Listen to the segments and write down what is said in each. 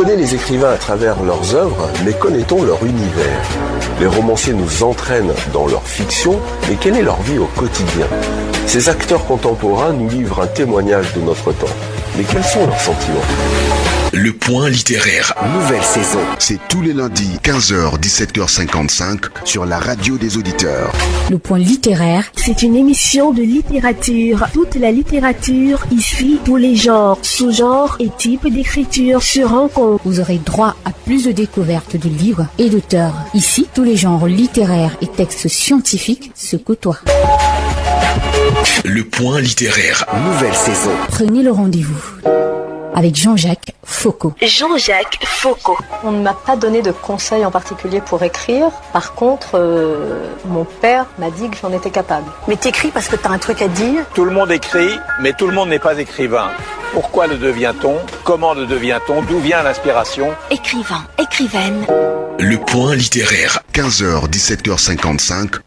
connaît les écrivains à travers leurs œuvres, mais connaît-on leur univers ? Les romanciers nous entraînent dans leur fiction, mais quelle est leur vie au quotidien ? Ces acteurs contemporains nous livrent un témoignage de notre temps. Mais quels sont leurs sentiments ? Le point littéraire. Nouvelle saison. C'est tous les lundis, 15h, 17h55, sur la radio des auditeurs. Le point littéraire. C'est une émission de littérature. Toute la littérature, ici, tous les genres, sous-genres et types d'écriture se rencontrent. Vous aurez droit à plus de découvertes de livres et d'auteurs. Ici, tous les genres littéraires et textes scientifiques se côtoient. Le point littéraire. Nouvelle saison. Prenez le rendez-vous avec Jean-Jacques Foucault. Jean-Jacques Foucault. On ne m'a pas donné de conseils en particulier pour écrire. Par contre, mon père m'a dit que j'en étais capable. Mais t'écris parce que t'as un truc à dire ? Tout le monde écrit, mais tout le monde n'est pas écrivain. Pourquoi le devient-on ? Comment le devient-on ? D'où vient l'inspiration ? Écrivain, écrivaine. Le point littéraire. 15h, 17h55.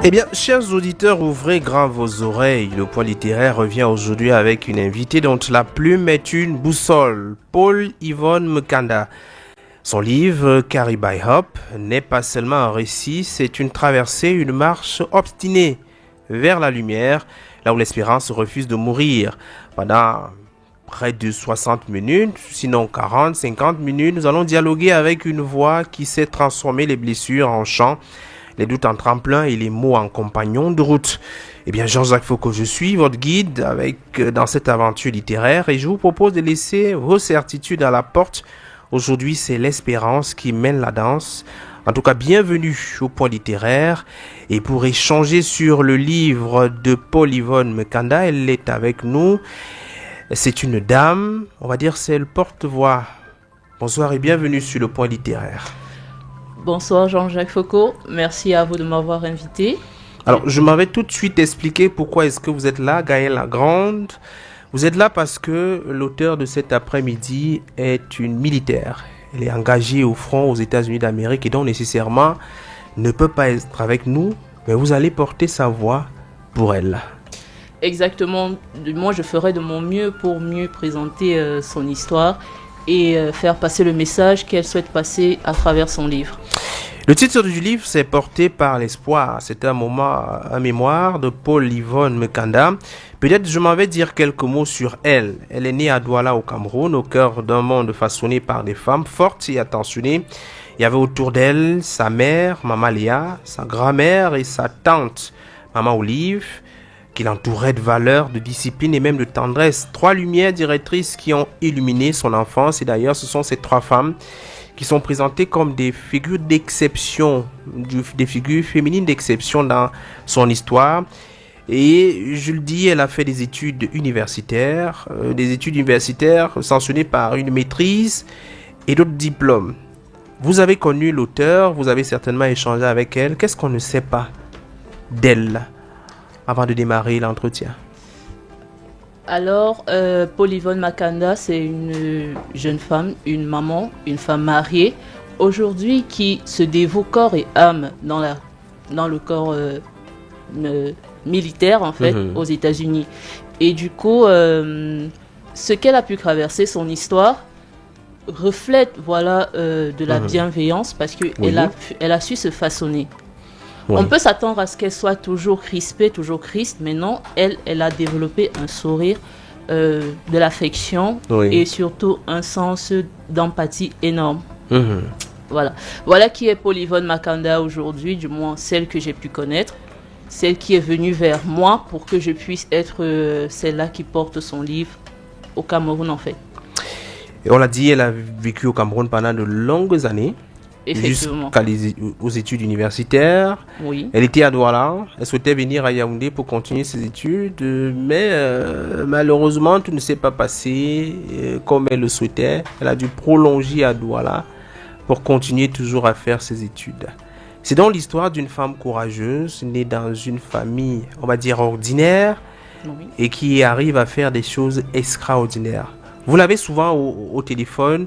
Eh bien, chers auditeurs, ouvrez grand vos oreilles. Le point littéraire revient aujourd'hui avec une invitée dont la plume est une boussole, Paul-Yvonne Mkanda. Son livre, Carry by Hop, n'est pas seulement un récit, c'est une traversée, une marche obstinée vers la lumière, là où l'espérance refuse de mourir. Pendant près de 60 minutes, sinon 40, 50 minutes, nous allons dialoguer avec une voix qui sait transformer les blessures en chant, les doutes en tremplin et les mots en compagnon de route. Eh bien, Jean-Jacques Foucault, je suis votre guide dans cette aventure littéraire et je vous propose de laisser vos certitudes à la porte. Aujourd'hui, c'est l'espérance qui mène la danse. En tout cas, bienvenue au point littéraire. Et pour échanger sur le livre de Paul-Yvonne Mkanda, elle est avec nous. C'est une dame, on va dire c'est le porte-voix. Bonsoir et bienvenue sur le point littéraire. Bonsoir Jean-Jacques Foucault, merci à vous de m'avoir invité. Alors, je m'avais tout de suite expliqué pourquoi est-ce que vous êtes là, Gaëlle Lagrande. Vous êtes là parce que l'auteur de cet après-midi est une militaire. Elle est engagée au front aux États-Unis d'Amérique et donc nécessairement ne peut pas être avec nous, mais vous allez porter sa voix pour elle. Exactement, moi je ferai de mon mieux pour mieux présenter son histoire et faire passer le message qu'elle souhaite passer à travers son livre. Le titre du livre, c'est Porté par l'espoir. C'est un mémoire de Paul-Yvonne Mkanda. Peut-être je m'en vais dire quelques mots sur elle. Elle est née à Douala au Cameroun, au cœur d'un monde façonné par des femmes fortes et attentionnées. Il y avait autour d'elle sa mère, Maman Léa, sa grand-mère et sa tante, Maman Olive, qui l'entourait de valeurs, de discipline et même de tendresse. 3 lumières directrices qui ont illuminé son enfance. Et d'ailleurs, ce sont ces 3 femmes qui sont présentées comme des figures d'exception, des figures féminines d'exception dans son histoire. Et je le dis, elle a fait des études universitaires sanctionnées par une maîtrise et d'autres diplômes. Vous avez connu l'auteur, vous avez certainement échangé avec elle. Qu'est-ce qu'on ne sait pas d'elle avant de démarrer l'entretien? Alors, Paul-Yvonne Mkanda, c'est une jeune femme, une maman, une femme mariée, aujourd'hui qui se dévoue corps et âme dans le corps militaire, en fait, aux États-Unis. Et du coup, ce qu'elle a pu traverser, son histoire, reflète de la bienveillance parce qu'elle elle a su se façonner. Oui. On peut s'attendre à ce qu'elle soit toujours crispée, toujours triste, mais non, elle a développé un sourire, de l'affection et surtout un sens d'empathie énorme. Voilà qui est Paul Yvonne Makanda aujourd'hui, du moins celle que j'ai pu connaître, celle qui est venue vers moi pour que je puisse être celle-là qui porte son livre au Cameroun en fait. Et on l'a dit, elle a vécu au Cameroun pendant de longues années. Effectivement. Aux études universitaires. Oui. Elle était à Douala. Elle souhaitait venir à Yaoundé pour continuer ses études. Mais malheureusement, tout ne s'est pas passé comme elle le souhaitait. Elle a dû prolonger à Douala pour continuer toujours à faire ses études. C'est donc l'histoire d'une femme courageuse, née dans une famille, on va dire, ordinaire, Oui. et qui arrive à faire des choses extraordinaires. Vous l'avez souvent au téléphone.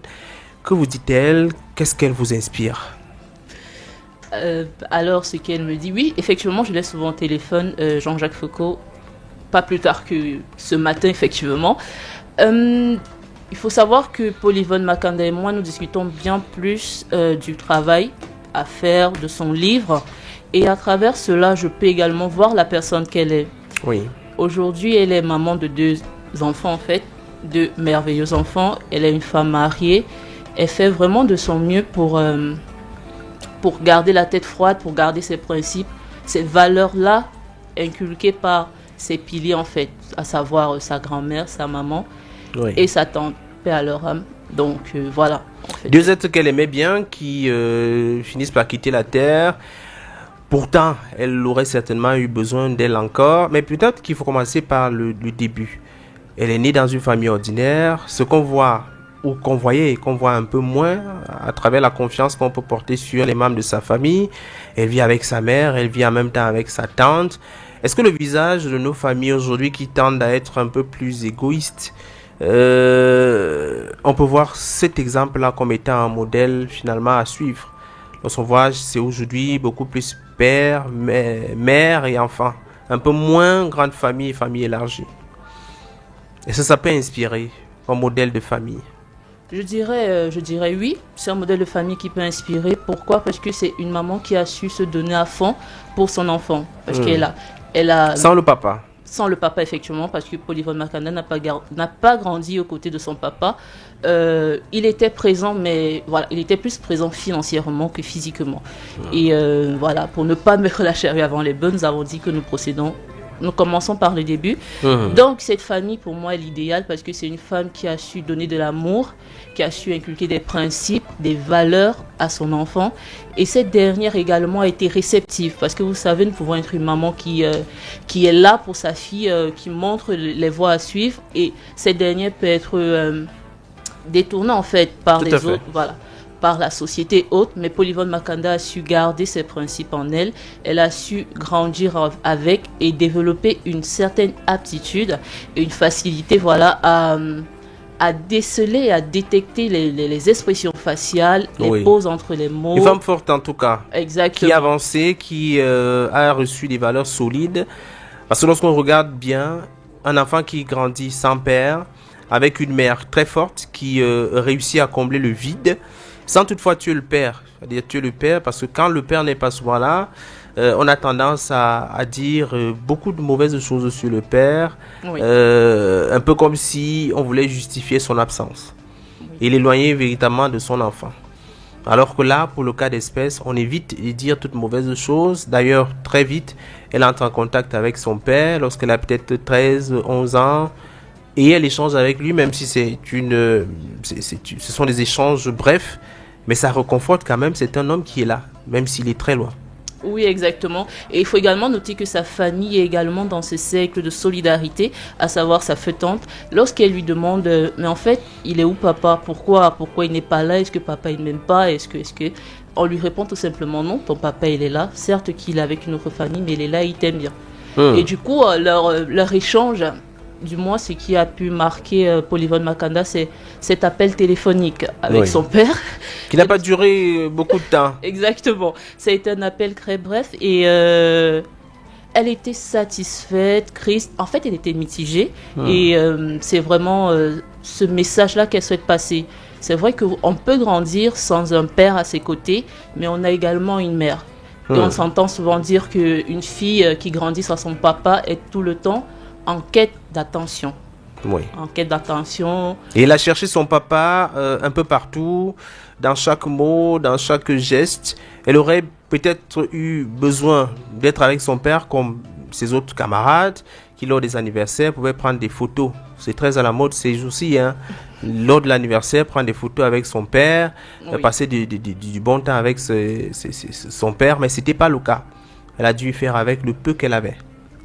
Que vous dit-elle? Qu'est-ce qu'elle vous inspire? Alors, ce qu'elle me dit, oui, effectivement, je l'ai souvent au téléphone, Jean-Jacques Foucault, pas plus tard que ce matin, effectivement. Il faut savoir que Paul Yvonne Makanda et moi, nous discutons bien plus du travail à faire, de son livre. Et à travers cela, je peux également voir la personne qu'elle est. Oui. Aujourd'hui, elle est maman de 2 enfants, en fait, 2 merveilleux enfants. Elle est une femme mariée. Elle fait vraiment de son mieux pour garder la tête froide, pour garder ses principes, ces valeurs-là inculquées par ses piliers, en fait, à savoir sa grand-mère, sa maman et sa tante, paix à leur âme. Donc, voilà. En fait. 2 êtres qu'elle aimait bien qui finissent par quitter la terre. Pourtant, elle aurait certainement eu besoin d'elle encore. Mais peut-être qu'il faut commencer par le début. Elle est née dans une famille ordinaire. Ce qu'on voit ou qu'on voyait et qu'on voit un peu moins à travers la confiance qu'on peut porter sur les membres de sa famille. Elle vit avec sa mère, elle vit en même temps avec sa tante. Est-ce que le visage de nos familles aujourd'hui qui tendent à être un peu plus égoïstes, on peut voir cet exemple-là comme étant un modèle finalement à suivre? Lorsqu'on voit, c'est aujourd'hui beaucoup plus père, mère et enfant. Un peu moins grande famille et famille élargie. Et ça peut inspirer un modèle de famille. Je dirais oui, c'est un modèle de famille qui peut inspirer. Pourquoi? Parce que c'est une maman qui a su se donner à fond pour son enfant. Parce qu'elle a... Sans le papa. Sans le papa, effectivement, parce que Paul Yvonne Makanda n'a pas grandi aux côtés de son papa. Il était présent, mais voilà, il était plus présent financièrement que physiquement. Et voilà, pour ne pas mettre la charrue avant les bœufs, nous avons dit que nous commençons par le début. Donc, cette famille, pour moi, est l'idéal parce que c'est une femme qui a su donner de l'amour, qui a su inculquer des principes, des valeurs à son enfant. Et cette dernière également a été réceptive parce que vous savez, nous pouvons être une maman qui est là pour sa fille, qui montre les voies à suivre. Et cette dernière peut être détournée, en fait, par les autres. Voilà. Par la société haute, mais Paul Yvonne Makanda a su garder ses principes en elle. Elle a su grandir avec et développer une certaine aptitude et une facilité, voilà, à déceler, à détecter les expressions faciales, les pauses entre les mots. Une femme forte en tout cas. Exactement. Qui a avancé, qui a reçu des valeurs solides. Parce que lorsqu'on regarde bien, un enfant qui grandit sans père, avec une mère très forte qui réussit à combler le vide, sans toutefois tuer le père. C'est-à-dire tuer le père parce que quand le père n'est pas souvent là, on a tendance à dire beaucoup de mauvaises choses sur le père, un peu comme si on voulait justifier son absence et l'éloigner véritablement de son enfant. Alors que là, pour le cas d'espèce, on évite de dire toutes mauvaises choses. D'ailleurs, très vite, elle entre en contact avec son père lorsqu'elle a peut-être 13, 11 ans. Et elle échange avec lui, même si ce sont des échanges brefs, mais ça reconforte quand même, c'est un homme qui est là, même s'il est très loin. Oui, exactement. Et il faut également noter que sa famille est également dans ce cercle de solidarité, à savoir sa feu-tante. Lorsqu'elle lui demande, mais en fait, il est où papa? Pourquoi il n'est pas là? Est-ce que papa il ne m'aime pas? Est-ce que on lui répond tout simplement non, ton papa il est là. Certes qu'il est avec une autre famille, mais il est là, il t'aime bien. Et du coup, leur échange, du moins ce qui a pu marquer Paul Yvonne Makanda, c'est cet appel téléphonique avec son père. Qui n'a pas duré beaucoup de temps. Exactement. Ça a été un appel très bref et elle était satisfaite. En fait, elle était mitigée. Et c'est vraiment ce message-là qu'elle souhaite passer. C'est vrai qu'on peut grandir sans un père à ses côtés, mais on a également une mère. Et on s'entend souvent dire qu'une fille qui grandit sans son papa est tout le temps en quête d'attention. Oui. En quête d'attention. Et il a cherché son papa un peu partout, dans chaque mot, dans chaque geste. Elle aurait peut-être eu besoin d'être avec son père comme ses autres camarades qui, lors des anniversaires, pouvaient prendre des photos. C'est très à la mode ces jours-ci, hein. Lors de l'anniversaire, prendre des photos avec son père, passer du bon temps avec son père, mais ce n'était pas le cas. Elle a dû faire avec le peu qu'elle avait.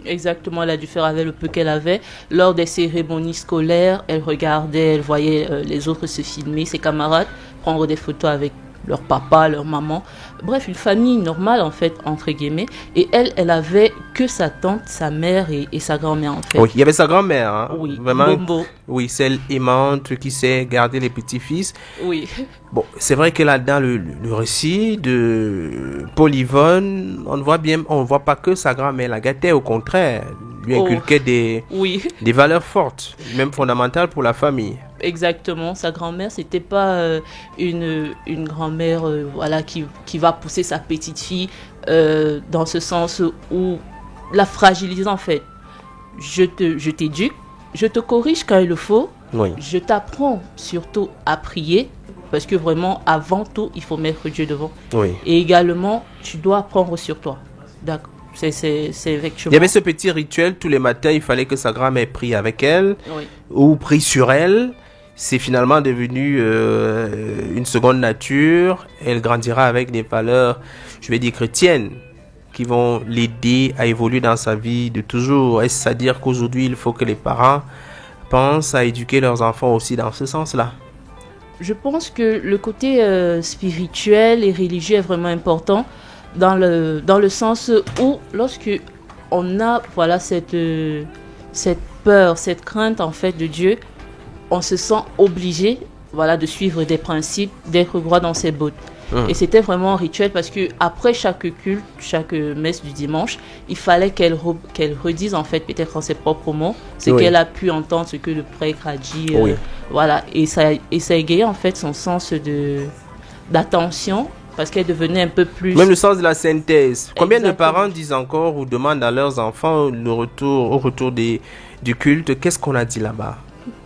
Exactement, elle a dû faire avec le peu qu'elle avait. Lors des cérémonies scolaires, elle regardait, elle voyait les autres se filmer, ses camarades, prendre des photos avec leur papa, leur maman. Bref, une famille normale, en fait, entre guillemets. Et elle avait que sa tante, sa mère et sa grand-mère, en fait. Oui, il y avait sa grand-mère, hein. Oui, vraiment. Bombo. Oui, celle aimante qui sait garder les petits-fils. Oui. Bon, c'est vrai que là, dans le récit de Paul Yvonne, on ne voit pas que sa grand-mère la gâtait, au contraire, lui inculquait des valeurs fortes, même fondamentales pour la famille. Exactement, sa grand-mère, c'était pas une grand-mère voilà, qui va pousser sa petite fille dans ce sens où la fragilise en fait. Je t'éduque, je te corrige quand il le faut, je t'apprends surtout à prier, parce que vraiment, avant tout, il faut mettre Dieu devant. Oui. Et également, tu dois apprendre sur toi. D'accord. C'est effectivement. Il y avait ce petit rituel, tous les matins, il fallait que sa grand-mère prie avec elle, ou prie sur elle. C'est finalement devenu une seconde nature. Elle grandira avec des valeurs, je vais dire, chrétiennes, qui vont l'aider à évoluer dans sa vie de toujours. Est-ce à dire qu'aujourd'hui, il faut que les parents pensent à éduquer leurs enfants aussi dans ce sens-là? Je pense que le côté spirituel et religieux est vraiment important dans le sens où lorsque on a voilà, cette peur, cette crainte en fait de Dieu, on se sent obligé voilà, de suivre des principes, d'être droit dans ses bottes. Et c'était vraiment un rituel parce que après chaque culte, chaque messe du dimanche, il fallait qu'elle redise en fait peut-être en ses propres mots ce qu'elle a pu entendre, ce que le prêtre a dit. Voilà, et ça égayait en fait son sens d'attention parce qu'elle devenait un peu plus... Même le sens de la synthèse. Combien de parents disent encore ou demandent à leurs enfants au retour du culte, qu'est-ce qu'on a dit là-bas?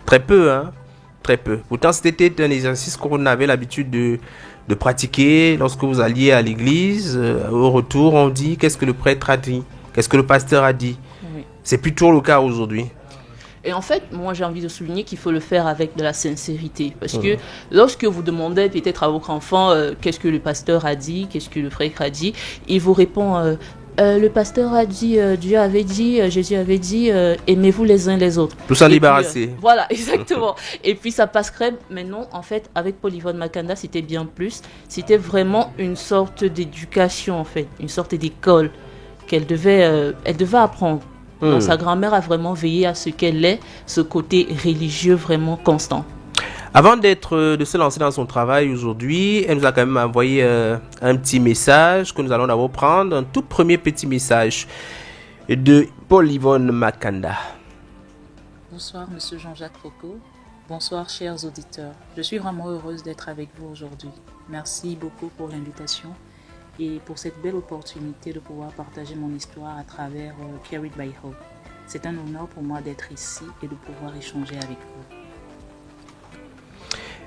Très peu, hein? Très peu. Pourtant, c'était un exercice qu'on avait l'habitude de pratiquer lorsque vous alliez à l'église. Au retour, on dit qu'est-ce que le prêtre a dit, qu'est-ce que le pasteur a dit. C'est plus toujours le cas aujourd'hui. Et en fait, moi, j'ai envie de souligner qu'il faut le faire avec de la sincérité. Parce que lorsque vous demandez peut-être à votre enfant qu'est-ce que le pasteur a dit, qu'est-ce que le prêtre a dit, il vous répond... le pasteur a dit, Dieu avait dit, Jésus avait dit, aimez-vous les uns les autres. Tout s'en débarrasser. Voilà, exactement. Et puis ça passe crème. Mais non, en fait, avec Paul Yvonne Makanda, c'était bien plus. C'était vraiment une sorte d'éducation, en fait, une sorte d'école qu'elle devait apprendre. Donc, sa grand-mère a vraiment veillé à ce qu'elle ait ce côté religieux vraiment constant. Avant de se lancer dans son travail aujourd'hui, elle nous a quand même envoyé un petit message que nous allons d'abord prendre. Un tout premier petit message de Paul Yvonne Makanda. Bonsoir, Monsieur Jean-Jacques Foucault. Bonsoir, chers auditeurs. Je suis vraiment heureuse d'être avec vous aujourd'hui. Merci beaucoup pour l'invitation et pour cette belle opportunité de pouvoir partager mon histoire à travers Carried by Hope. C'est un honneur pour moi d'être ici et de pouvoir échanger avec vous.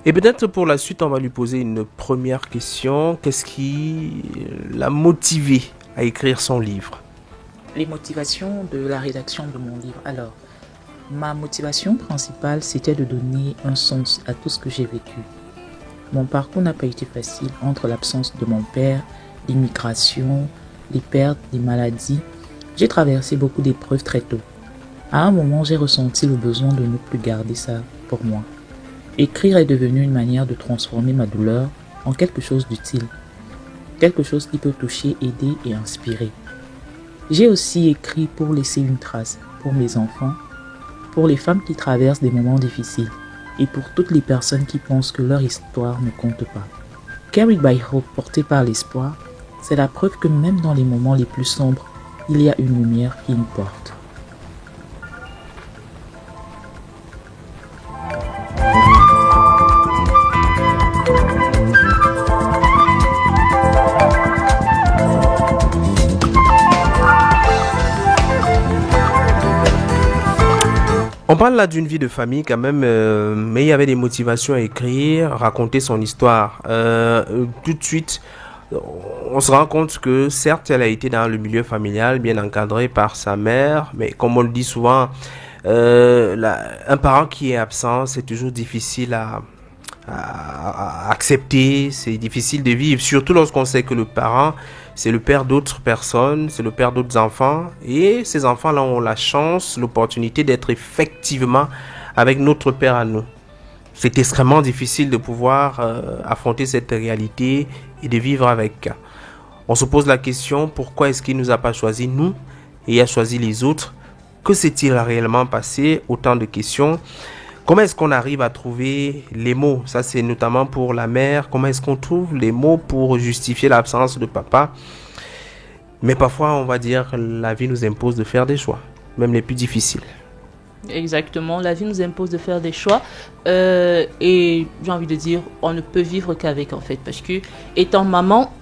Et peut-être pour la suite, on va lui poser une première question. Qu'est-ce qui l'a motivé à écrire son livre? Les motivations de la rédaction de mon livre. Alors, ma motivation principale, c'était de donner un sens à tout ce que j'ai vécu. Mon parcours n'a pas été facile entre l'absence de mon père, l'immigration, les pertes, les maladies. J'ai traversé beaucoup d'épreuves très tôt. À un moment, j'ai ressenti le besoin de ne plus garder ça pour moi. Écrire est devenu une manière de transformer ma douleur en quelque chose d'utile. Quelque chose qui peut toucher, aider et inspirer. J'ai aussi écrit pour laisser une trace, pour mes enfants, pour les femmes qui traversent des moments difficiles et pour toutes les personnes qui pensent que leur histoire ne compte pas. Carried by Hope, porté par l'espoir, c'est la preuve que même dans les moments les plus sombres, il y a une lumière qui nous porte. On parle là d'une vie de famille quand même, mais il y avait des motivations à écrire, raconter son histoire. Tout de suite, on se rend compte que certes, elle a été dans le milieu familial, bien encadrée par sa mère, mais comme on le dit souvent, un parent qui est absent, c'est toujours difficile à accepter, c'est difficile de vivre, surtout lorsqu'on sait que le parent, c'est le père d'autres personnes, c'est le père d'autres enfants, et ces enfants-là ont la chance, l'opportunité d'être effectivement avec notre père à nous. C'est extrêmement difficile de pouvoir affronter cette réalité et de vivre avec. On se pose la question, pourquoi est-ce qu'il ne nous a pas choisi nous et a choisi les autres? Que s'est-il réellement passé? Autant de questions. Comment est-ce qu'on arrive à trouver les mots? Ça, c'est notamment pour la mère. Comment est-ce qu'on trouve les mots pour justifier l'absence de papa? Mais parfois, on va dire, la vie nous impose de faire des choix, même les plus difficiles. Exactement, la vie nous impose de faire des choix et j'ai envie de dire, on ne peut vivre qu'avec en fait, parce que étant maman,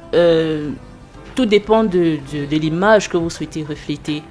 tout dépend de l'image que vous souhaitez refléter.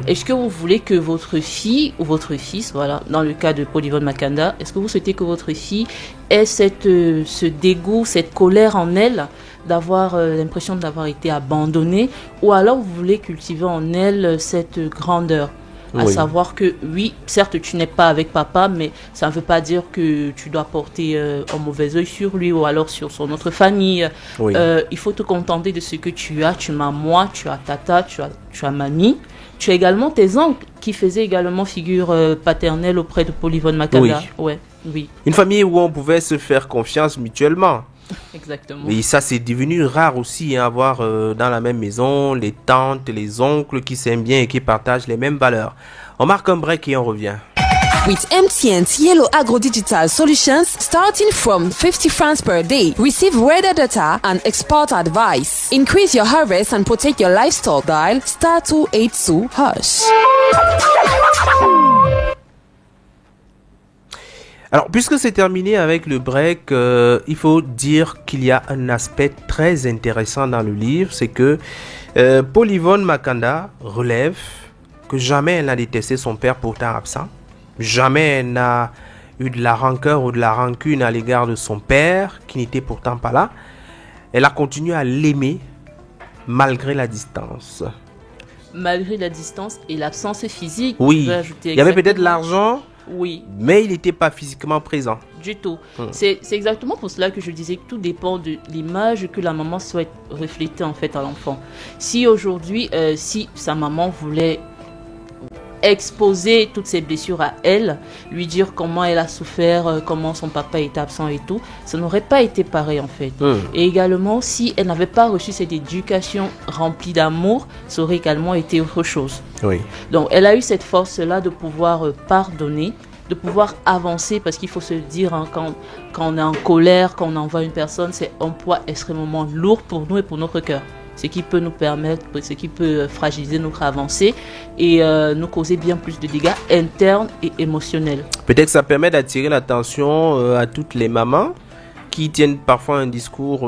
Est-ce que vous voulez que votre fille ou votre fils, voilà, dans le cas de Paul Yvonne Makanda, est-ce que vous souhaitez que votre fille ait ce dégoût, cette colère en elle, d'avoir l'impression d'avoir été abandonnée, ou alors vous voulez cultiver en elle cette grandeur, à savoir que oui, certes tu n'es pas avec papa, mais ça ne veut pas dire que tu dois porter un mauvais œil sur lui ou alors sur son autre famille. Il faut te contenter de ce que tu as. Tu as moi, tu as tata, tu as mamie. Tu as également tes oncles qui faisaient également figure paternelle auprès de Paul Yvonne Makanda. Oui. Une famille où on pouvait se faire confiance mutuellement. Exactement. Et ça, c'est devenu rare aussi, avoir dans la même maison les tantes, les oncles qui s'aiment bien et qui partagent les mêmes valeurs. On marque un break et on revient. With MTN's Yellow Agro Digital Solutions, starting from 50 francs per day, receive weather data and export advice. Increase your harvest and protect your livestock. Dial *282#. Alors, puisque c'est terminé avec le break, il faut dire qu'il y a un aspect très intéressant dans le livre, c'est que Paul Yvonne Makanda relève que jamais elle n'a détesté son père pourtant absent. Jamais elle n'a eu de la rancœur ou de la rancune à l'égard de son père, qui n'était pourtant pas là. Elle a continué à l'aimer malgré la distance. Malgré la distance et l'absence physique. Oui, il y avait peut-être l'argent, oui, mais il n'était pas physiquement présent. Du tout. C'est exactement pour cela que je disais que tout dépend de l'image que la maman souhaite refléter en fait à l'enfant. Si aujourd'hui, si sa maman voulait exposer toutes ses blessures à elle, lui dire comment elle a souffert, comment son papa était absent et tout, ça n'aurait pas été pareil en fait. Et également, si elle n'avait pas reçu cette éducation remplie d'amour, ça aurait également été autre chose. Oui. Donc elle a eu cette force-là de pouvoir pardonner, de pouvoir avancer, parce qu'il faut se dire, hein, quand on est en colère, quand on envoie une personne, c'est un poids extrêmement lourd pour nous et pour notre cœur. Ce qui peut nous permettre, ce qui peut fragiliser notre avancée et nous causer bien plus de dégâts internes et émotionnels. Peut-être que ça permet d'attirer l'attention à toutes les mamans qui tiennent parfois un discours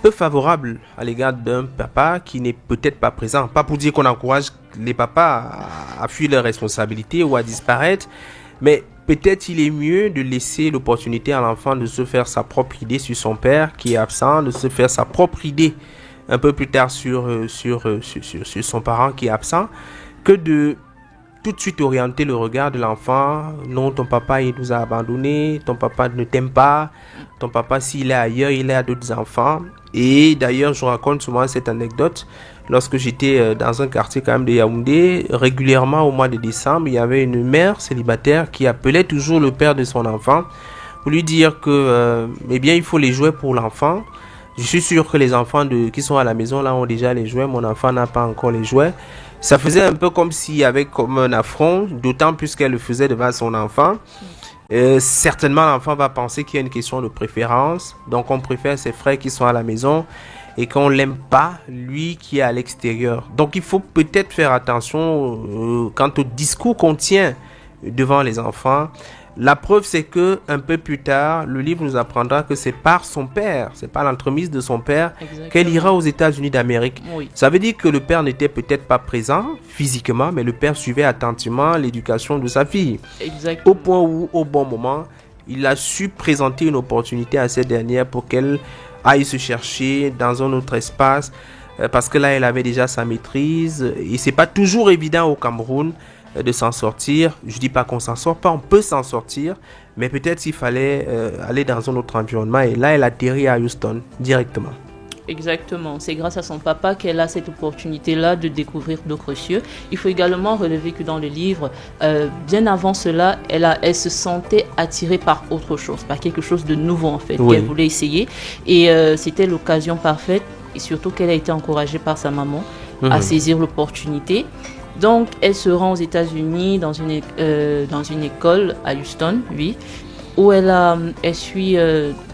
peu favorable à l'égard d'un papa qui n'est peut-être pas présent. Pas pour dire qu'on encourage les papas à fuir leurs responsabilités ou à disparaître, mais peut-être il est mieux de laisser l'opportunité à l'enfant de se faire sa propre idée sur son père qui est absent, de se faire sa propre idée un peu plus tard sur son parent qui est absent, que de tout de suite orienter le regard de l'enfant. Non, ton papa il nous a abandonnés, ton papa ne t'aime pas, ton papa s'il est ailleurs, il est à d'autres enfants. Et d'ailleurs, je raconte souvent cette anecdote. Lorsque j'étais dans un quartier quand même de Yaoundé, régulièrement au mois de décembre, il y avait une mère célibataire qui appelait toujours le père de son enfant pour lui dire que eh bien, il faut les jouets pour l'enfant. Je suis sûr que les enfants qui sont à la maison là ont déjà les jouets, mon enfant n'a pas encore les jouets. Ça faisait un peu comme s'il y avait comme un affront, d'autant plus qu'elle le faisait devant son enfant. Certainement l'enfant va penser qu'il y a une question de préférence, donc on préfère ses frères qui sont à la maison et qu'on l'aime pas lui qui est à l'extérieur. Donc il faut peut-être faire attention quant au discours qu'on tient devant les enfants. La preuve, c'est que un peu plus tard, le livre nous apprendra que c'est par son père, c'est par l'entremise de son père qu'elle ira aux États-Unis d'Amérique. Oui. Ça veut dire que le père n'était peut-être pas présent physiquement, mais le père suivait attentivement l'éducation de sa fille. Exactement. Au point où, au bon moment, il a su présenter une opportunité à cette dernière pour qu'elle aille se chercher dans un autre espace, parce que là, elle avait déjà sa maîtrise. Et c'est pas toujours évident au Cameroun de s'en sortir. Je dis pas qu'on s'en sort pas, on peut s'en sortir, mais peut-être s'il fallait aller dans un autre environnement. Et là, elle atterrit à Houston directement. Exactement, c'est grâce à son papa qu'elle a cette opportunité-là de découvrir d'autres cieux. Il faut également relever que dans le livre, bien avant cela, elle se sentait attirée par autre chose, par quelque chose de nouveau en fait, qu'elle voulait essayer. Et c'était l'occasion parfaite, et surtout qu'elle a été encouragée par sa maman à saisir l'opportunité. Donc, elle se rend aux États-Unis dans une école à Houston, oui, où elle suit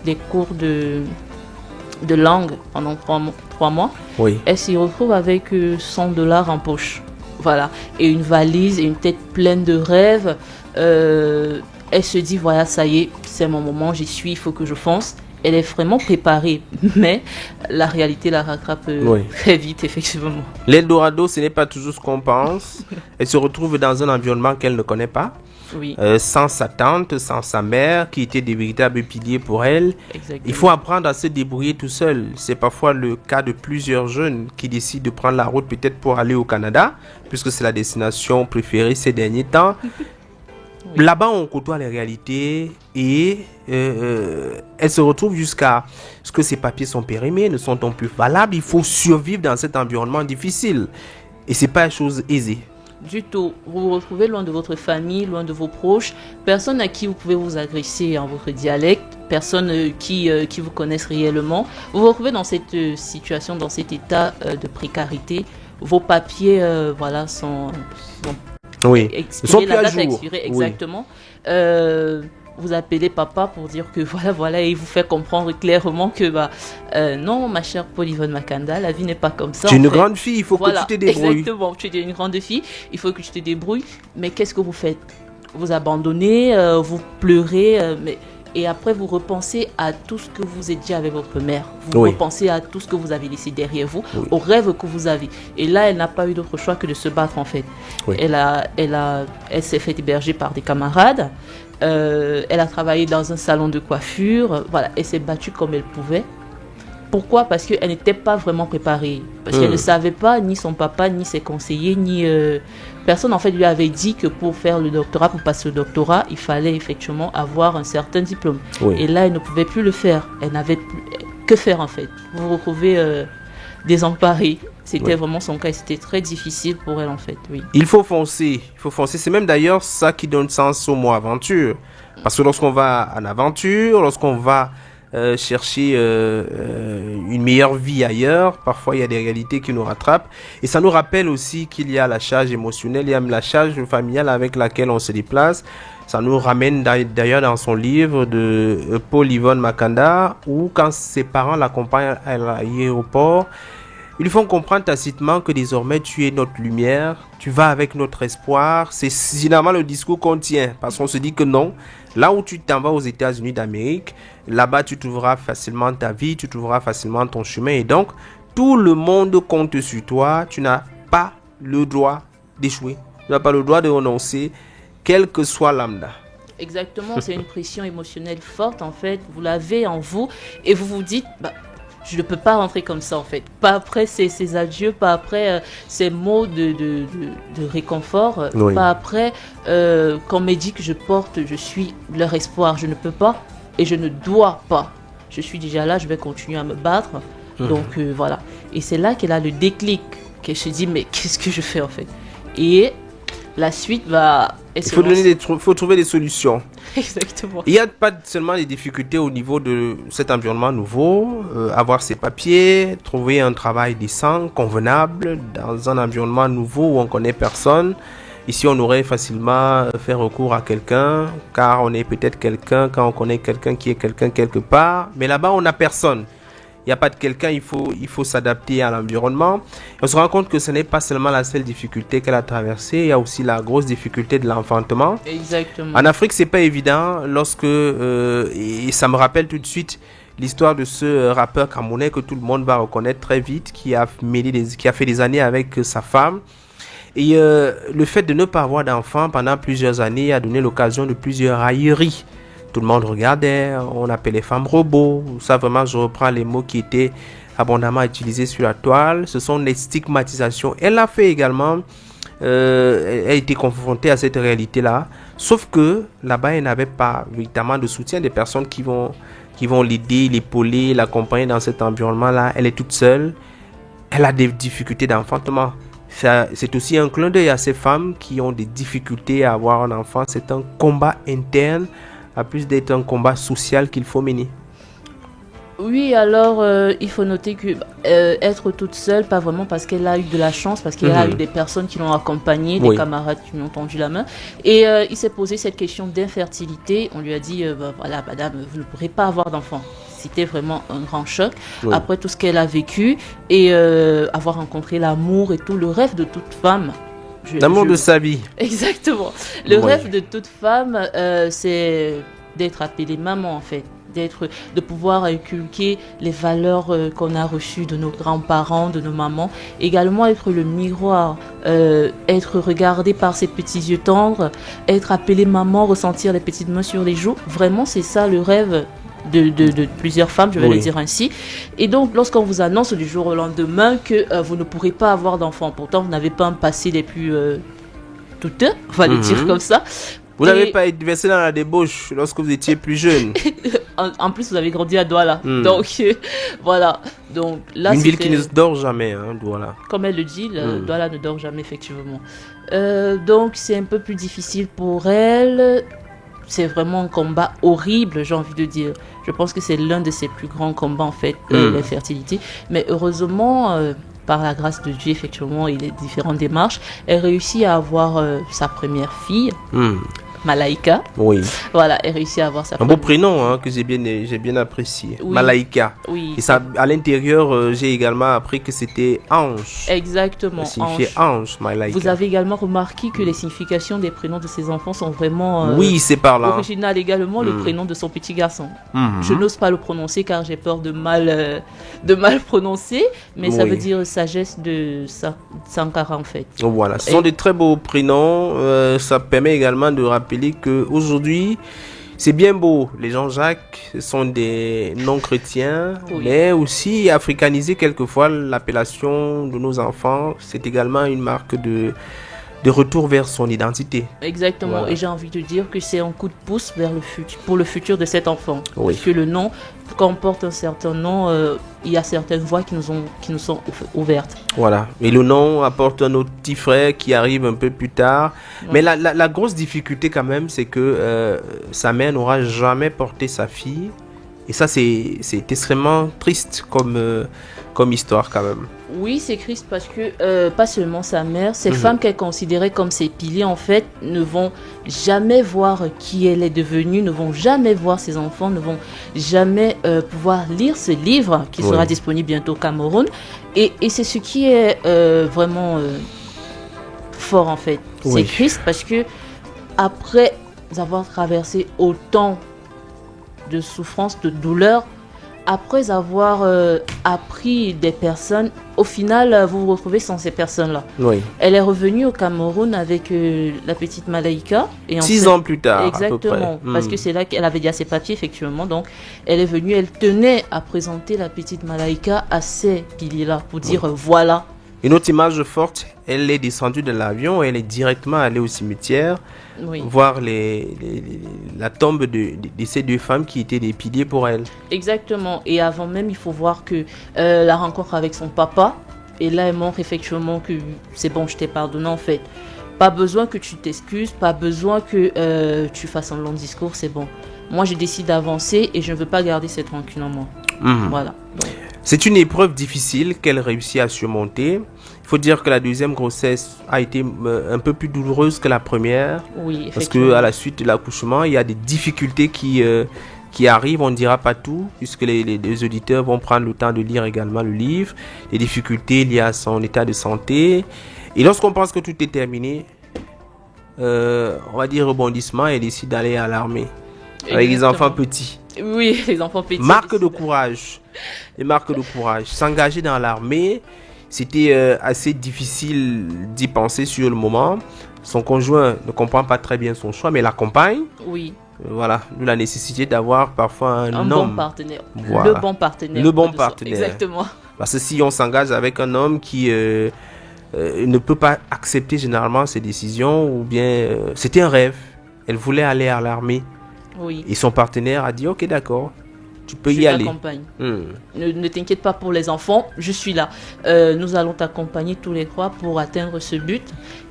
des cours de langue pendant 3 mois. Oui. Elle s'y retrouve avec $100 en poche. Voilà. Et une valise et une tête pleine de rêves. Elle se dit, voilà, ça y est, c'est mon moment, j'y suis, il faut que je fonce. Elle est vraiment préparée, mais la réalité la rattrape très vite, effectivement. L'Eldorado, ce n'est pas toujours ce qu'on pense. Elle se retrouve dans un environnement qu'elle ne connaît pas. Oui. Sans sa tante, sans sa mère, qui étaient des véritables piliers pour elle. Exactement. Il faut apprendre à se débrouiller tout seul. C'est parfois le cas de plusieurs jeunes qui décident de prendre la route peut-être pour aller au Canada, puisque c'est la destination préférée ces derniers temps. Oui. Là-bas, on côtoie les réalités et elle se retrouve jusqu'à ce que ses papiers sont périmés, ne sont plus valables. Il faut survivre dans cet environnement difficile. Et c'est pas une chose aisée. Du tout. Vous vous retrouvez loin de votre famille, loin de vos proches, personne à qui vous pouvez vous agresser en votre dialecte, personne qui vous connaissent réellement. Vous vous retrouvez dans cette situation, dans cet état de précarité. Vos papiers, sont expirés, la date expirée, exactement. Vous appelez papa pour dire que voilà, et il vous fait comprendre clairement que non, ma chère Paul-Yvonne Makanda, la vie n'est pas comme ça. Tu es une grande fille, il faut que tu te débrouilles. Exactement, tu es une grande fille, il faut que tu te débrouilles. Mais qu'est-ce que vous faites? Vous abandonnez, vous pleurez, et après vous repensez à tout ce que vous étiez avec votre mère. Vous repensez à tout ce que vous avez laissé derrière vous, aux rêves que vous avez. Et là, elle n'a pas eu d'autre choix que de se battre en fait. Oui. Elle s'est fait héberger par des camarades. Elle a travaillé dans un salon de coiffure. Voilà, elle s'est battue comme elle pouvait. Pourquoi? Parce qu'elle n'était pas vraiment préparée. Parce qu'elle ne savait pas, ni son papa, ni ses conseillers, ni... personne en fait lui avait dit que pour faire le doctorat, pour passer le doctorat, il fallait effectivement avoir un certain diplôme. Oui. Et là, elle ne pouvait plus le faire. Elle n'avait plus... Que faire en fait? Vous vous retrouvez désemparée. C'était vraiment son cas et c'était très difficile pour elle en fait, oui. Il faut foncer. C'est même d'ailleurs ça qui donne sens au mot aventure. Parce que lorsqu'on va en aventure, lorsqu'on va chercher une meilleure vie ailleurs, parfois il y a des réalités qui nous rattrapent. Et ça nous rappelle aussi qu'il y a la charge émotionnelle, il y a la charge familiale avec laquelle on se déplace. Ça nous ramène d'ailleurs dans son livre de Paul-Yvonne Makanda, où quand ses parents l'accompagnent à l'aéroport, ils font comprendre tacitement que désormais tu es notre lumière, tu vas avec notre espoir. C'est généralement le discours qu'on tient, parce qu'on se dit que non, là où tu t'en vas aux États-Unis d'Amérique, là-bas tu trouveras facilement ta vie, tu trouveras facilement ton chemin. Et donc, tout le monde compte sur toi, tu n'as pas le droit d'échouer, tu n'as pas le droit de renoncer, quel que soit lambda. Exactement, c'est une pression émotionnelle forte en fait, vous l'avez en vous et vous vous dites... je ne peux pas rentrer comme ça en fait. Pas après ces adieux, pas après ces mots de réconfort, pas après qu'on me dit que je suis leur espoir. Je ne peux pas et je ne dois pas. Je suis déjà là, je vais continuer à me battre. Donc voilà. Et c'est là qu'elle a le déclic, qu'elle se dit mais qu'est-ce que je fais en fait? Et la suite va... Il faut trouver des solutions. Exactement. Il n'y a pas seulement des difficultés au niveau de cet environnement nouveau, avoir ses papiers, trouver un travail décent, convenable, dans un environnement nouveau où on ne connaît personne. Ici, on aurait facilement fait recours à quelqu'un, car on est peut-être quelqu'un, quand on connaît quelqu'un qui est quelqu'un quelque part. Mais là-bas, on n'a personne. il n'y a pas de quelqu'un, il faut s'adapter à l'environnement. On se rend compte que ce n'est pas seulement la seule difficulté qu'elle a traversée, il y a aussi la grosse difficulté de l'enfantement. Exactement. En Afrique, c'est pas évident lorsque, et ça me rappelle tout de suite l'histoire de ce rappeur camerounais que tout le monde va reconnaître très vite, qui a fait des années avec sa femme. Et le fait de ne pas avoir d'enfant pendant plusieurs années a donné l'occasion de plusieurs railleries. Tout le monde regardait, on appelait les femmes robots. Ça, vraiment, je reprends les mots qui étaient abondamment utilisés sur la toile. Ce sont des stigmatisations. Elle l'a fait également. Elle a été confrontée à cette réalité-là. Sauf que là-bas, elle n'avait pas véritablement de soutien des personnes qui vont l'aider, l'épauler, l'accompagner dans cet environnement-là. Elle est toute seule. Elle a des difficultés d'enfantement. C'est aussi un clin d'œil à ces femmes qui ont des difficultés à avoir un enfant. C'est un combat interne, à plus d'être un combat social qu'il faut mener. Oui, alors il faut noter que être toute seule, pas vraiment parce qu'elle a eu de la chance, parce qu'elle a eu des personnes qui l'ont accompagnée, des camarades qui lui ont tendu la main. Et il s'est posé cette question d'infertilité. On lui a dit, voilà, madame, vous ne pourrez pas avoir d'enfant. C'était vraiment un grand choc. Oui. Après tout ce qu'elle a vécu et avoir rencontré l'amour et tout, le rêve de toute femme. L'amour de sa vie. Exactement. Le rêve de toute femme, c'est d'être appelée maman en fait. De pouvoir inculquer les valeurs qu'on a reçues de nos grands-parents, de nos mamans. Également être le miroir, être regardé par ses petits yeux tendres, être appelé maman, ressentir les petites mains sur les joues. Vraiment, c'est ça le rêve de plusieurs femmes, je vais le dire ainsi. Et donc, lorsqu'on vous annonce du jour au lendemain que vous ne pourrez pas avoir d'enfant, pourtant vous n'avez pas un passé les plus douteux, on va le dire comme ça. Vous n'avez pas été versé dans la débauche lorsque vous étiez plus jeune. En plus, vous avez grandi à Douala. Donc, voilà. Donc, là, une ville qui ne dort jamais, hein, Douala. Comme elle le dit, Douala ne dort jamais, effectivement. Donc, c'est un peu plus difficile pour elle. C'est vraiment un combat horrible, j'ai envie de dire. Je pense que c'est l'un de ses plus grands combats, en fait, l'infertilité. Mais heureusement, par la grâce de Dieu, effectivement, et les différentes démarches, elle réussit à avoir sa première fille. Malaïka. Oui. Voilà, elle réussit à avoir sa un beau prénom hein, que j'ai bien apprécié. Oui. Malaïka. Oui. Et ça, à l'intérieur, j'ai également appris que c'était ange. Exactement. Ça signifiait ange, Malaïka. Vous avez également remarqué que les significations des prénoms de ses enfants sont vraiment oui, c'est par là. Originales également. Le prénom de son petit garçon. Je n'ose pas le prononcer car j'ai peur de mal prononcer, mais ça veut dire sagesse de Sankara en fait. Voilà, ce sont des très beaux prénoms. Ça permet également de rappeler que aujourd'hui c'est bien beau, les Jean-Jacques sont des noms chrétiens, mais aussi africaniser quelquefois l'appellation de nos enfants, c'est également une marque de retour vers son identité. Exactement, voilà. Et j'ai envie de dire que c'est un coup de pouce vers pour le futur de cet enfant. Parce que le nom comporte un certain nom, il y a certaines voies qui nous sont ouvertes. Voilà, et le nom apporte un autre petit frère qui arrive un peu plus tard. Mais la grosse difficulté quand même, c'est que sa mère n'aura jamais porté sa fille. Et ça, c'est extrêmement triste comme histoire quand même. Oui, c'est triste parce que pas seulement sa mère, ces femmes qu'elle considérait comme ses piliers, en fait, ne vont jamais voir qui elle est devenue, ne vont jamais voir ses enfants, ne vont jamais pouvoir lire ce livre qui sera disponible bientôt au Cameroun. Et c'est ce qui est vraiment fort, en fait. C'est triste parce que après avoir traversé autant de souffrance, de douleur, après avoir appris des personnes, au final, vous vous retrouvez sans ces personnes-là. Oui. Elle est revenue au Cameroun avec la petite Malaïka. Et 6 ans plus tard, exactement, à peu près. Parce que c'est là qu'elle avait déjà ses papiers, effectivement. Donc, elle est venue, elle tenait à présenter la petite Malaïka à ces piliers-là pour dire voilà. Une autre image forte, elle est descendue de l'avion, elle est directement allée au cimetière voir la tombe de ces deux femmes qui étaient des piliers pour elle. Exactement. Et avant même, il faut voir que la rencontre avec son papa, et là, elle montre effectivement que c'est bon, je t'ai pardonné en fait. Pas besoin que tu t'excuses, pas besoin que tu fasses un long discours, c'est bon. Moi, je décide d'avancer et je ne veux pas garder cette rancune en moi. Voilà. Donc. C'est une épreuve difficile qu'elle réussit à surmonter. Il faut dire que la deuxième grossesse a été un peu plus douloureuse que la première. Oui, parce qu'à la suite de l'accouchement, il y a des difficultés qui qui arrive, on ne dira pas tout, puisque les auditeurs vont prendre le temps de lire également le livre, les difficultés liées à son état de santé. Et lorsqu'on pense que tout est terminé, on va dire rebondissement, et décide d'aller à l'armée avec les enfants petits. Oui, les enfants petits. Marque de courage. Les marques de courage. S'engager dans l'armée, c'était assez difficile d'y penser sur le moment. Son conjoint ne comprend pas très bien son choix, mais l'accompagne. Oui. Voilà, d'où la nécessité d'avoir parfois un homme. Bon partenaire. Voilà. Le bon partenaire. Le bon partenaire. Exactement. Parce que si on s'engage avec un homme qui ne peut pas accepter généralement ses décisions, ou bien c'était un rêve. Elle voulait aller à l'armée. Oui. Et son partenaire a dit ok, d'accord, tu peux y aller. Ne t'inquiète pas pour les enfants, je suis là. Nous allons t'accompagner tous les trois pour atteindre ce but.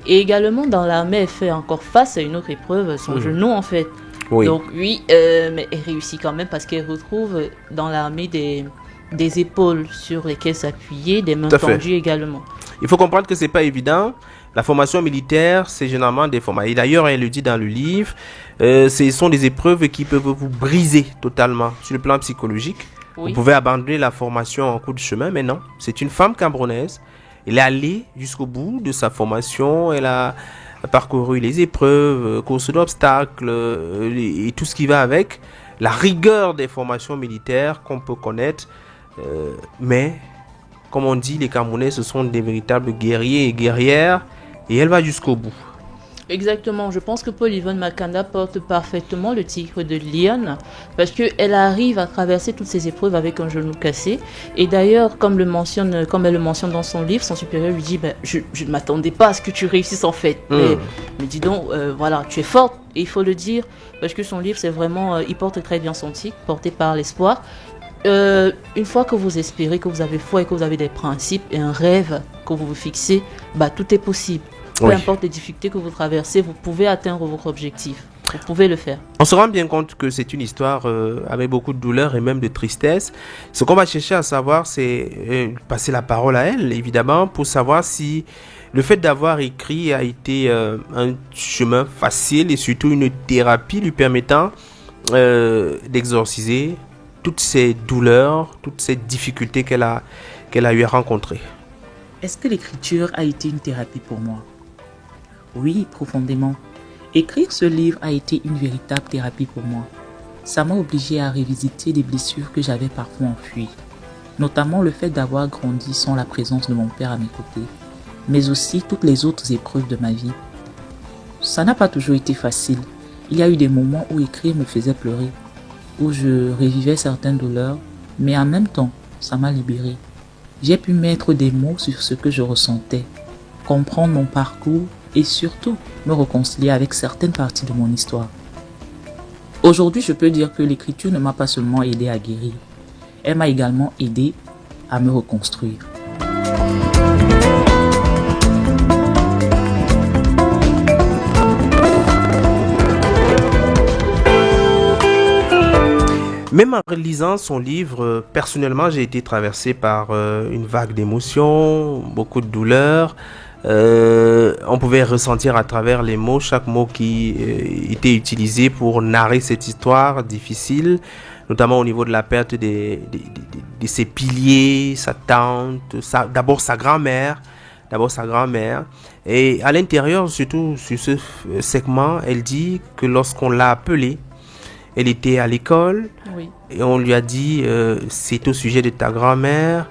Et également dans l'armée, elle fait encore face à une autre épreuve, son genou en fait. Oui. Donc oui, mais elle réussit quand même parce qu'elle retrouve dans l'armée des épaules sur lesquelles s'appuyer, des mains tendues également. Il faut comprendre que c'est pas évident. La formation militaire, c'est généralement des formations. Et d'ailleurs, elle le dit dans le livre, ce sont des épreuves qui peuvent vous briser totalement sur le plan psychologique. Oui. Vous pouvez abandonner la formation en cours de chemin, mais non. C'est une femme camerounaise. Elle est allée jusqu'au bout de sa formation. Elle a parcouru les épreuves, courses d'obstacles et tout ce qui va avec. La rigueur des formations militaires qu'on peut connaître. Mais, comme on dit, les Camerounais, ce sont des véritables guerriers et guerrières. Et elle va jusqu'au bout. Exactement. Je pense que Paul-Yvonne Makanda porte parfaitement le titre de lionne parce qu'elle arrive à traverser toutes ces épreuves avec un genou cassé. Et d'ailleurs, comme elle le mentionne dans son livre, son supérieur lui dit je ne m'attendais pas à ce que tu réussisses en fait. Mais dis donc, voilà, tu es forte. Et il faut le dire parce que son livre, c'est vraiment, il porte très bien son titre, porté par l'espoir. Une fois que vous espérez, que vous avez foi et que vous avez des principes et un rêve que vous vous fixez, tout est possible. Peu importe les difficultés que vous traversez, vous pouvez atteindre votre objectif. Vous pouvez le faire. On se rend bien compte que c'est une histoire avec beaucoup de douleur et même de tristesse. Ce qu'on va chercher à savoir, c'est passer la parole à elle, évidemment, pour savoir si le fait d'avoir écrit a été un chemin facile et surtout une thérapie lui permettant d'exorciser toutes ces douleurs, toutes ces difficultés qu'elle a eu à rencontrer. Est-ce que l'écriture a été une thérapie pour moi? Oui, profondément. Écrire ce livre a été une véritable thérapie pour moi. Ça m'a obligé à revisiter des blessures que j'avais parfois enfuies, notamment le fait d'avoir grandi sans la présence de mon père à mes côtés, mais aussi toutes les autres épreuves de ma vie. Ça n'a pas toujours été facile. Il y a eu des moments où écrire me faisait pleurer, où je revivais certaines douleurs, mais en même temps, ça m'a libéré. J'ai pu mettre des mots sur ce que je ressentais, comprendre mon parcours et surtout me réconcilier avec certaines parties de mon histoire. Aujourd'hui, je peux dire que l'écriture ne m'a pas seulement aidé à guérir, elle m'a également aidé à me reconstruire. Même en lisant son livre, personnellement, j'ai été traversé par une vague d'émotions, beaucoup de douleurs. On pouvait ressentir à travers les mots, chaque mot qui était utilisé pour narrer cette histoire difficile, notamment au niveau de la perte de ses piliers, sa tante, d'abord sa grand-mère. Et à l'intérieur, surtout sur ce segment, elle dit que lorsqu'on l'a appelée, elle était à l'école et on lui a dit c'est au sujet de ta grand-mère.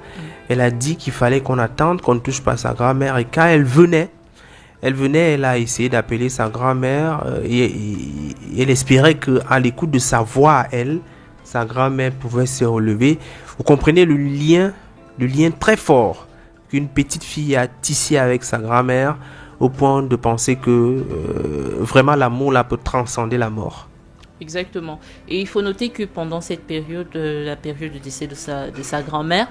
Elle a dit qu'il fallait qu'on attende, qu'on ne touche pas sa grand-mère. Et quand elle venait, elle a essayé d'appeler sa grand-mère et elle espérait qu'à l'écoute de sa voix à elle, sa grand-mère pouvait se relever. Vous comprenez le lien très fort qu'une petite fille a tissé avec sa grand-mère au point de penser que vraiment l'amour là peut transcender la mort. Exactement. Et il faut noter que pendant cette période, la période de décès de sa grand-mère,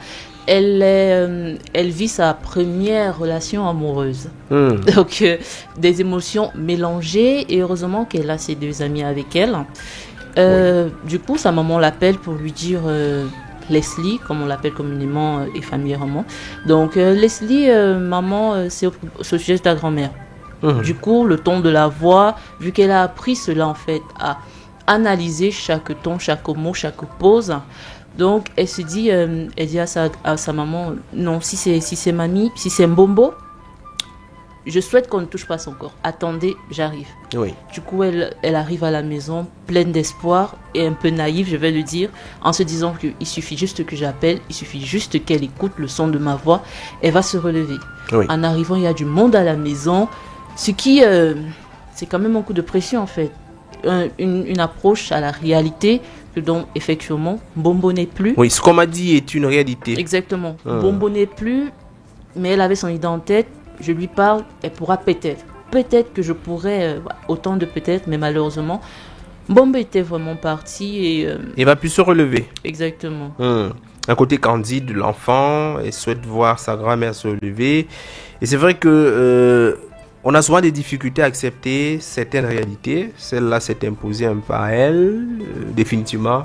elle vit sa première relation amoureuse. Donc, des émotions mélangées et heureusement qu'elle a ses deux amis avec elle. Du coup, sa maman l'appelle pour lui dire Leslie, comme on l'appelle communément et familièrement. Donc, Leslie, maman, c'est au sujet de ta grand-mère. Du coup, le ton de la voix, vu qu'elle a appris cela en fait analyser chaque ton, chaque mot, chaque pause. Donc, elle se dit, elle dit à sa maman, non, si c'est mamie, si c'est Mbombo, je souhaite qu'on ne touche pas son corps. Attendez, j'arrive. Oui. Du coup, elle arrive à la maison pleine d'espoir et un peu naïve, je vais le dire, en se disant qu'il suffit juste que j'appelle, il suffit juste qu'elle écoute le son de ma voix, elle va se relever. Oui. En arrivant, il y a du monde à la maison, ce qui, c'est quand même un coup de pression en fait. Une approche à la réalité que dont effectivement Mbombo n'est plus. Oui, ce qu'on m'a dit est une réalité. Exactement. Mbombo n'est plus, mais elle avait son idée en tête. Je lui parle, elle pourra peut-être que je pourrais, autant de peut-être, mais malheureusement, Mbombo était vraiment parti et... il va plus se relever. Exactement. Un côté candide de l'enfant, elle souhaite voir sa grand-mère se relever. Et c'est vrai que on a souvent des difficultés à accepter certaines réalités. Celle-là s'est imposée un peu à elle, définitivement.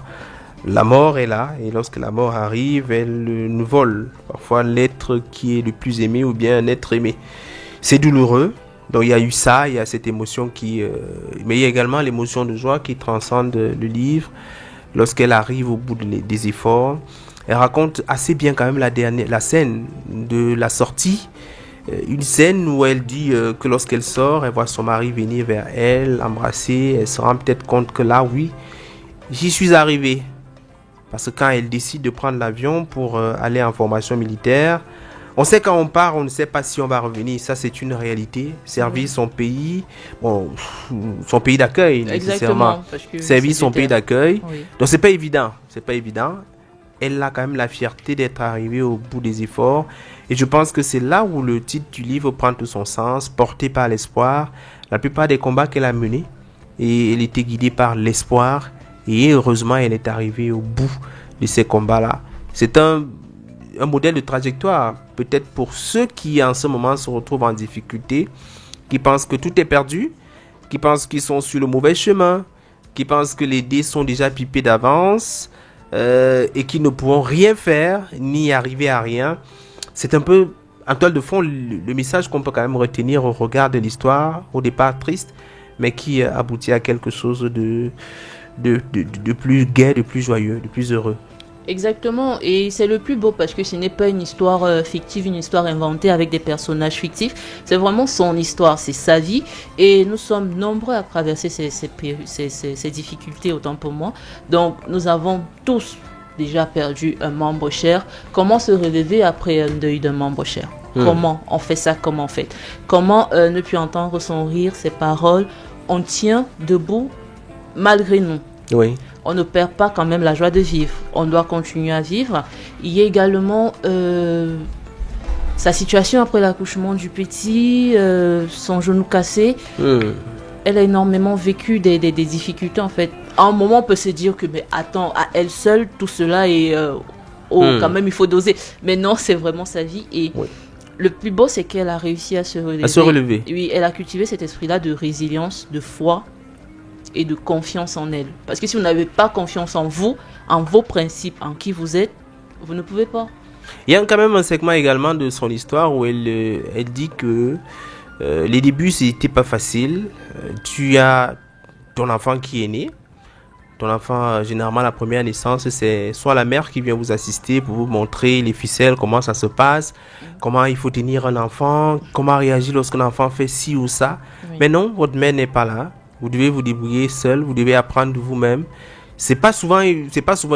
La mort est là, et lorsque la mort arrive, elle nous vole parfois l'être qui est le plus aimé ou bien un être aimé. C'est douloureux, donc il y a eu ça, il y a cette émotion mais il y a également l'émotion de joie qui transcende le livre. Lorsqu'elle arrive au bout des efforts, elle raconte assez bien quand même la scène de la sortie. Une scène où elle dit que lorsqu'elle sort, elle voit son mari venir vers elle, l'embrasser, elle se rend peut-être compte que là, oui, j'y suis arrivée. Parce que quand elle décide de prendre l'avion pour aller en formation militaire, on sait quand on part, on ne sait pas si on va revenir. Ça, c'est une réalité. Servir son pays, son pays d'accueil, nécessairement. Servir son pays d'accueil. Oui. Donc, c'est pas évident. Elle a quand même la fierté d'être arrivée au bout des efforts. Et je pense que c'est là où le titre du livre prend tout son sens, porté par l'espoir. La plupart des combats qu'elle a menés, et elle était guidée par l'espoir. Et heureusement, elle est arrivée au bout de ces combats-là. C'est un modèle de trajectoire, peut-être pour ceux qui en ce moment se retrouvent en difficulté, qui pensent que tout est perdu, qui pensent qu'ils sont sur le mauvais chemin, qui pensent que les dés sont déjà pipés d'avance et qui ne pourront rien faire, ni arriver à rien. C'est un peu, en toile de fond, le message qu'on peut quand même retenir au regard de l'histoire, au départ triste, mais qui aboutit à quelque chose de plus gai, de plus joyeux, de plus heureux. Exactement, et c'est le plus beau parce que ce n'est pas une histoire fictive, une histoire inventée avec des personnages fictifs, c'est vraiment son histoire, c'est sa vie, et nous sommes nombreux à traverser ces difficultés, autant pour moi. Donc nous avons tous déjà perdu un membre cher. Comment se relever après un deuil d'un membre cher? Comment on fait ça? Comment on fait? Comment ne plus entendre son rire, ses paroles? On tient debout malgré nous. Oui. On ne perd pas quand même la joie de vivre. On doit continuer à vivre. Il y a également sa situation après l'accouchement du petit, son genou cassé. Elle a énormément vécu des difficultés en fait. À un moment, on peut se dire que, mais attends, à elle seule, tout cela est... quand même, il faut doser. Mais non, c'est vraiment sa vie. Et le plus beau, c'est qu'elle a réussi à se relever. Oui, elle a cultivé cet esprit-là de résilience, de foi et de confiance en elle. Parce que si vous n'avez pas confiance en vous, en vos principes, en qui vous êtes, vous ne pouvez pas. Il y a quand même un segment également de son histoire où elle dit que les débuts, c'était pas facile. Tu as ton enfant qui est né. Ton enfant, généralement, la première naissance, c'est soit la mère qui vient vous assister pour vous montrer les ficelles, comment ça se passe, comment il faut tenir un enfant, comment réagir lorsqu'un enfant fait ci ou ça. Oui. Mais non, votre mère n'est pas là. Vous devez vous débrouiller seul, vous devez apprendre de vous-même. C'est pas souvent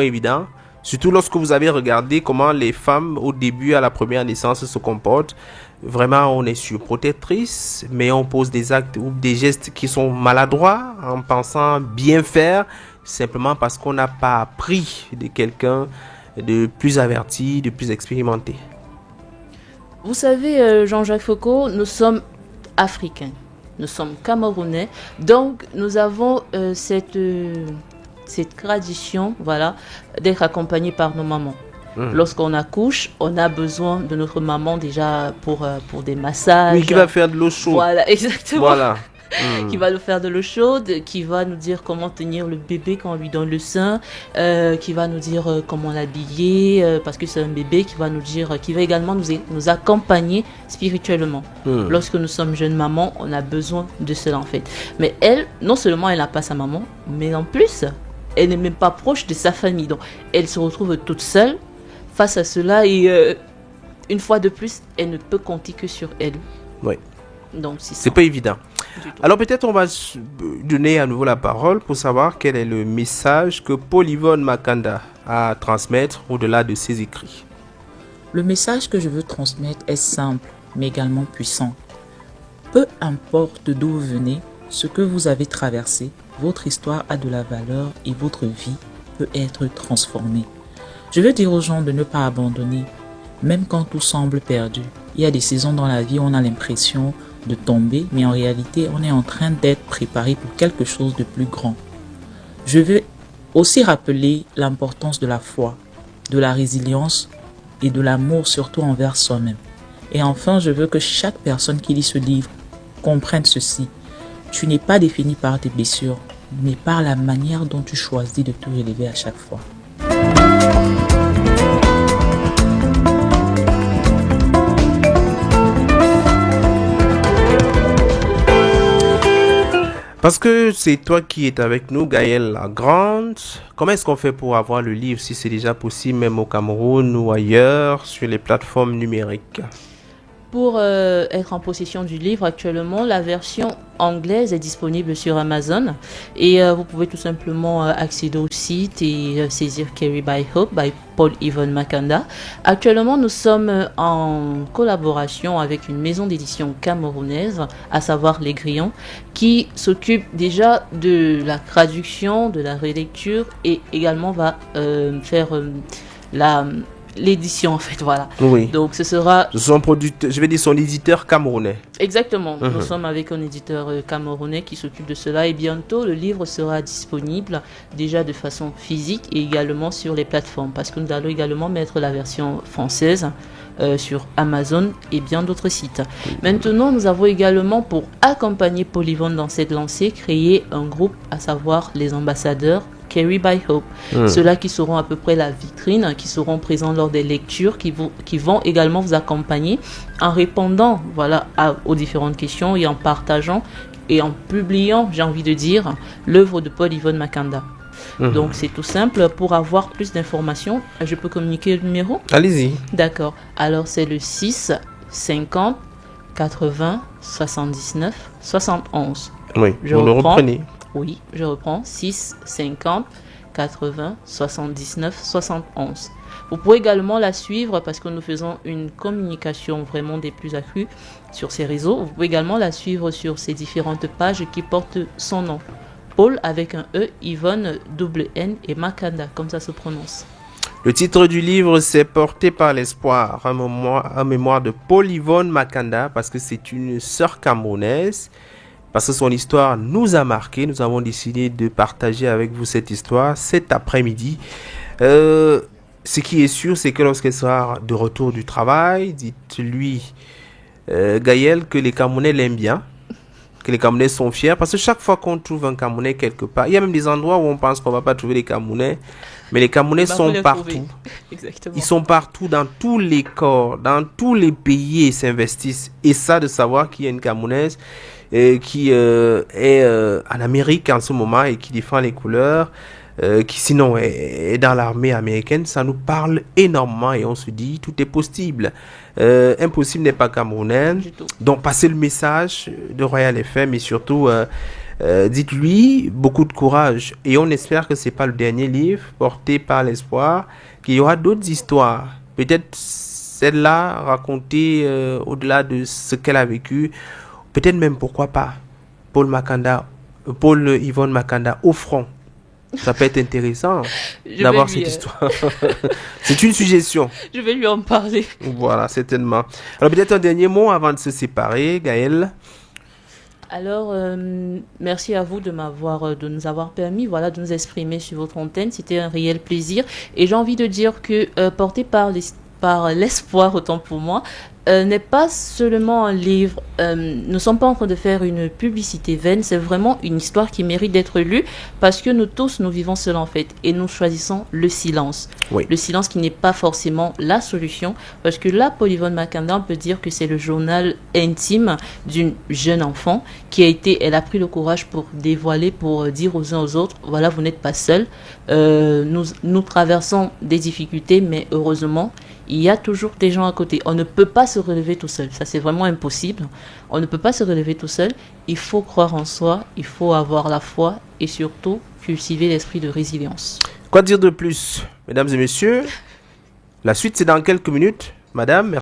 évident, surtout lorsque vous avez regardé comment les femmes au début à la première naissance se comportent. Vraiment, on est surprotectrice, mais on pose des actes ou des gestes qui sont maladroits en pensant bien faire, simplement parce qu'on n'a pas appris de quelqu'un de plus averti, de plus expérimenté. Vous savez, Jean-Jacques Foucault, nous sommes africains. Nous sommes camerounais, donc nous avons cette tradition, voilà, d'être accompagnés par nos mamans. Lorsqu'on accouche, on a besoin de notre maman déjà pour des massages. Oui, qui va faire de l'eau chaude. Voilà, exactement. Voilà. qui va nous faire de l'eau chaude, qui va nous dire comment tenir le bébé quand on lui donne le sein, qui va nous dire comment l'habiller, parce que c'est un bébé, qui va nous dire, qui va également nous accompagner spirituellement. Lorsque nous sommes jeunes mamans, on a besoin de cela en fait. Mais elle, non seulement elle n'a pas sa maman, mais en plus, elle n'est même pas proche de sa famille. Donc, elle se retrouve toute seule face à cela et une fois de plus, elle ne peut compter que sur elle. Oui. Donc, c'est pas évident. Alors peut-être on va donner à nouveau la parole pour savoir quel est le message que Paul Yvonne Makanda a à transmettre au-delà de ses écrits. Le message que je veux transmettre est simple, mais également puissant. Peu importe d'où vous venez, ce que vous avez traversé, votre histoire a de la valeur et votre vie peut être transformée. Je veux dire aux gens de ne pas abandonner, même quand tout semble perdu. Il y a des saisons dans la vie où on a l'impression de tomber, mais en réalité, on est en train d'être préparé pour quelque chose de plus grand. Je veux aussi rappeler l'importance de la foi, de la résilience et de l'amour, surtout envers soi-même. Et enfin, je veux que chaque personne qui lit ce livre comprenne ceci. Tu n'es pas défini par tes blessures, mais par la manière dont tu choisis de te relever à chaque fois. Parce que c'est toi qui es avec nous, Gaëlle Lagrande. Comment est-ce qu'on fait pour avoir le livre, si c'est déjà possible, même au Cameroun ou ailleurs, sur les plateformes numériques? Pour être en possession du livre, actuellement, la version anglaise est disponible sur Amazon et vous pouvez tout simplement accéder au site et saisir Carry by Hope by Paul Yvonne Makanda. Actuellement, nous sommes en collaboration avec une maison d'édition camerounaise, à savoir Les Grillons, qui s'occupe déjà de la traduction, de la relecture et également va faire l'édition en fait, voilà. Oui. Donc ce sera son producteur, je vais dire son éditeur camerounais. Exactement. Nous sommes avec un éditeur camerounais qui s'occupe de cela et bientôt le livre sera disponible déjà de façon physique et également sur les plateformes parce que nous allons également mettre la version française sur Amazon et bien d'autres sites. Maintenant, nous avons également, pour accompagner Paul Yvonne dans cette lancée, créé un groupe, à savoir les ambassadeurs Carry by Hope. Ceux-là qui seront à peu près la vitrine, qui seront présents lors des lectures, qui vont également vous accompagner en répondant aux différentes questions et en partageant et en publiant, j'ai envie de dire, l'œuvre de Paul Yvonne Makanda. Donc c'est tout simple. Pour avoir plus d'informations, je peux communiquer le numéro? Allez-y. D'accord. Alors c'est le 6 50 80 79 71. Oui, vous le reprenez. Oui, je reprends. 6 50 80 79 71. Vous pouvez également la suivre parce que nous faisons une communication vraiment des plus accrues sur ces réseaux. Vous pouvez également la suivre sur ces différentes pages qui portent son nom. Paul avec un E, Yvonne double N et Makanda, comme ça se prononce. Le titre du livre, c'est Porté par l'espoir, un mémoire de Paul Yvonne Makanda, parce que c'est une sœur camerounaise, parce que son histoire nous a marqué. Nous avons décidé de partager avec vous cette histoire cet après-midi. Ce qui est sûr, c'est que lorsqu'elle sera de retour du travail, dites-lui, Gaëlle, que les Camerounais l'aiment bien, que les Camerounais sont fiers, parce que chaque fois qu'on trouve un Camerounais quelque part, il y a même des endroits où on pense qu'on ne va pas trouver les Camerounais, mais les Camerounais sont partout. Exactement. Ils sont partout, dans tous les corps, dans tous les pays, ils s'investissent. Et ça, de savoir qu'il y a une Camerounaise qui est en Amérique en ce moment et qui défend les couleurs, qui sinon est dans l'armée américaine, ça nous parle énormément et on se dit tout est possible. Impossible n'est pas camerounais. Donc passez le message de Royal FM et surtout dites-lui beaucoup de courage. Et on espère que c'est pas le dernier livre porté par l'espoir, qu'il y aura d'autres histoires. Peut-être celle-là racontée au-delà de ce qu'elle a vécu. Peut-être même, pourquoi pas, Paul Yvonne Makanda au front. Ça peut être intéressant d'avoir cette histoire. C'est une suggestion. Je vais lui en parler. Voilà, certainement. Alors peut-être un dernier mot avant de se séparer, Gaëlle. Alors, merci à vous de nous avoir permis, de nous exprimer sur votre antenne. C'était un réel plaisir. Et j'ai envie de dire que porté par l'espoir, autant pour moi, n'est pas seulement un livre. Nous ne sommes pas en train de faire une publicité vaine. C'est vraiment une histoire qui mérite d'être lue parce que nous tous, nous vivons seuls en fait. Et nous choisissons le silence. Oui. Le silence qui n'est pas forcément la solution. Parce que là, Paul Yvonne Makanda, on peut dire que c'est le journal intime d'une jeune enfant qui elle a pris le courage pour dévoiler, pour dire aux uns aux autres, voilà, vous n'êtes pas seuls. Nous traversons des difficultés, mais heureusement, il y a toujours des gens à côté. On ne peut pas se relever tout seul. Ça, c'est vraiment impossible. On ne peut pas se relever tout seul. Il faut croire en soi, il faut avoir la foi et surtout cultiver l'esprit de résilience. Quoi dire de plus, mesdames et messieurs? La suite, c'est dans quelques minutes. Madame, merci.